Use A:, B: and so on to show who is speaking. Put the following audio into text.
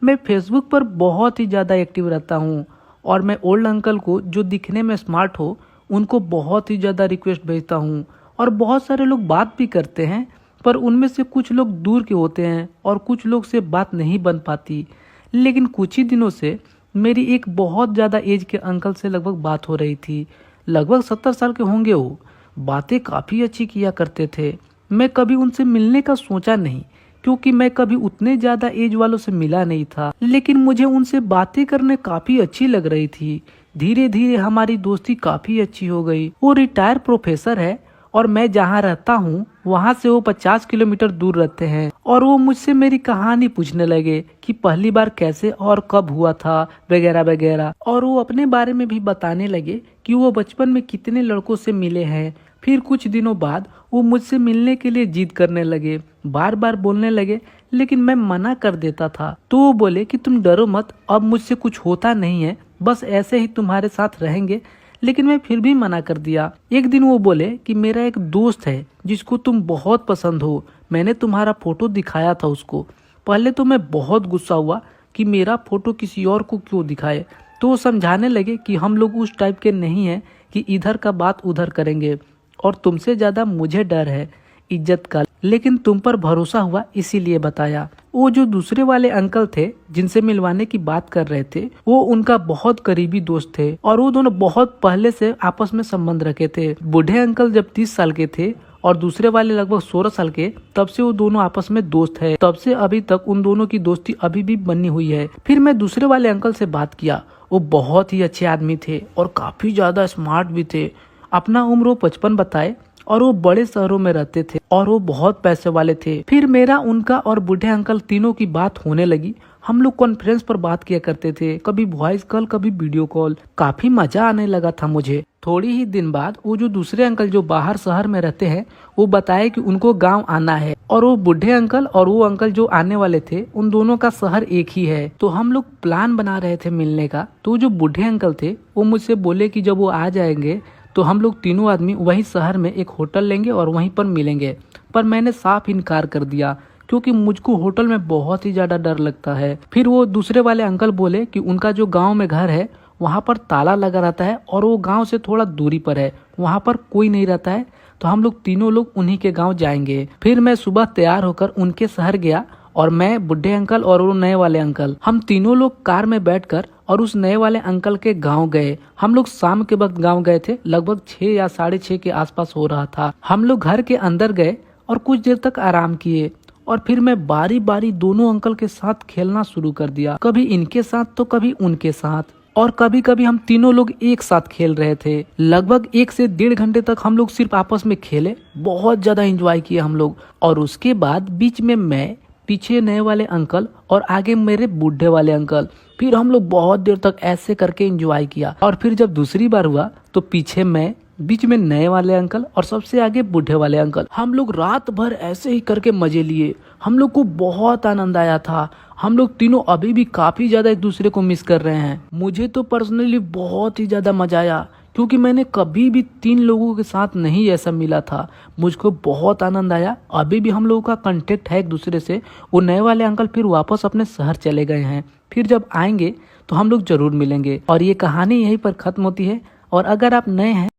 A: मैं फेसबुक पर बहुत ही ज़्यादा एक्टिव रहता हूँ और मैं ओल्ड अंकल को जो दिखने में स्मार्ट हो उनको बहुत ही ज़्यादा रिक्वेस्ट भेजता हूँ। और बहुत सारे लोग बात भी करते हैं, पर उनमें से कुछ लोग दूर के होते हैं और कुछ लोग से बात नहीं बन पाती। लेकिन कुछ ही दिनों से मेरी एक बहुत ज़्यादा एज के अंकल से लगभग बात हो रही थी। लगभग 70 साल के होंगे वो। बातें काफ़ी अच्छी किया करते थे। मैं कभी उनसे मिलने का सोचा नहीं, क्योंकि मैं कभी उतने ज़्यादा एज वालों से मिला नहीं था। लेकिन मुझे उनसे बातें करने काफ़ी अच्छी लग रही थी। धीरे धीरे हमारी दोस्ती काफ़ी अच्छी हो गई। वो रिटायर प्रोफेसर है और मैं जहाँ रहता हूँ वहाँ से वो 50 किलोमीटर दूर रहते हैं। और वो मुझसे मेरी कहानी पूछने लगे कि पहली बार कैसे और कब हुआ था वगैरह वगैरह। और वो अपने बारे में भी बताने लगे कि वो बचपन में कितने लड़कों से मिले हैं। फिर कुछ दिनों बाद वो मुझसे मिलने के लिए जिद करने लगे, बार बार बोलने लगे, लेकिन मैं मना कर देता था। तो वो बोले कि तुम डरो मत, अब मुझसे कुछ होता नहीं है, बस ऐसे ही तुम्हारे साथ रहेंगे। लेकिन मैं फिर भी मना कर दिया। एक दिन वो बोले कि मेरा एक दोस्त है जिसको तुम बहुत पसंद हो, मैंने तुम्हारा फोटो दिखाया था उसको। पहले तो मैं बहुत गुस्सा हुआ कि मेरा फोटो किसी और को क्यों दिखाए। तो वो समझाने लगे कि हम लोग उस टाइप के नहीं हैं कि इधर का बात उधर करेंगे, और तुमसे ज़्यादा मुझे डर है इज्जत का, लेकिन तुम पर भरोसा हुआ इसीलिए बताया। वो जो दूसरे वाले अंकल थे जिनसे मिलवाने की बात कर रहे थे, वो उनका बहुत करीबी दोस्त थे और वो दोनों बहुत पहले से आपस में संबंध रखे थे। बूढ़े अंकल जब 30 साल के थे और दूसरे वाले लगभग 16 साल के, तब से वो दोनों आपस में दोस्त है। तब से अभी तक उन दोनों की दोस्ती अभी भी बनी हुई है। फिर मैं दूसरे वाले अंकल से बात किया। वो बहुत ही अच्छे आदमी थे और काफी ज्यादा स्मार्ट भी थे। अपना उम्र वो 55 बताए और वो बड़े शहरों में रहते थे और वो बहुत पैसे वाले थे। फिर मेरा, उनका और बूढ़े अंकल तीनों की बात होने लगी। हम लोग कॉन्फ्रेंस पर बात किया करते थे, कभी वॉइस कॉल कभी वीडियो कॉल। काफी मजा आने लगा था मुझे। थोड़ी ही दिन बाद वो जो दूसरे अंकल जो बाहर शहर में रहते हैं, वो बताए कि उनको गांव आना है। और वो बूढ़े अंकल और वो अंकल जो आने वाले थे, उन दोनों का शहर एक ही है। तो हम लोग प्लान बना रहे थे मिलने का। तो जो बूढ़े अंकल थे वो मुझसे बोले कि जब वो आ जाएंगे तो हम लोग तीनों आदमी वही शहर में एक होटल लेंगे और वहीं पर मिलेंगे। पर मैंने साफ इनकार कर दिया, क्योंकि मुझको होटल में बहुत ही ज्यादा डर लगता है। फिर वो दूसरे वाले अंकल बोले कि उनका जो गांव में घर है वहां पर ताला लगा रहता है और वो गांव से थोड़ा दूरी पर है, वहां पर कोई नहीं रहता है, तो हम लोग तीनों लोग उन्हीं के गांव जाएंगे। फिर मैं सुबह तैयार होकर उनके शहर गया और मैं, बूढ़े अंकल और वो नए वाले अंकल, हम तीनों लोग कार में बैठकर और उस नए वाले अंकल के गांव गए। हम लोग शाम के वक्त गांव गए थे, लगभग 6 या 6:30 के आसपास हो रहा था। हम लोग घर के अंदर गए और कुछ देर तक आराम किए और फिर मैं बारी बारी दोनों अंकल के साथ खेलना शुरू कर दिया। कभी इनके साथ तो कभी उनके साथ, और कभी कभी हम तीनों लोग एक साथ खेल रहे थे। लगभग 1 से 1.5 घंटे तक हम लोग सिर्फ आपस में खेले, बहुत ज्यादा एंजॉय किए हम लोग। और उसके बाद बीच में मैं, पीछे नए वाले अंकल और आगे मेरे बूढ़े वाले अंकल। फिर हम लोग बहुत देर तक ऐसे करके एंजॉय किया। और फिर जब दूसरी बार हुआ तो पीछे मैं, बीच में नए वाले अंकल और सबसे आगे बूढ़े वाले अंकल। हम लोग रात भर ऐसे ही करके मजे लिए। हम लोग को बहुत आनंद आया था। हम लोग तीनों अभी भी काफी ज्यादा एक दूसरे को मिस कर रहे हैं। मुझे तो पर्सनली बहुत ही ज्यादा मजा आया, क्योंकि मैंने कभी भी 3 लोगों के साथ नहीं ऐसा मिला था। मुझको बहुत आनंद आया। अभी भी हम लोगों का कांटेक्ट है एक दूसरे से। वो नए वाले अंकल फिर वापस अपने शहर चले गए हैं। फिर जब आएंगे तो हम लोग जरूर मिलेंगे। और ये कहानी यहीं पर खत्म होती है। और अगर आप नए हैं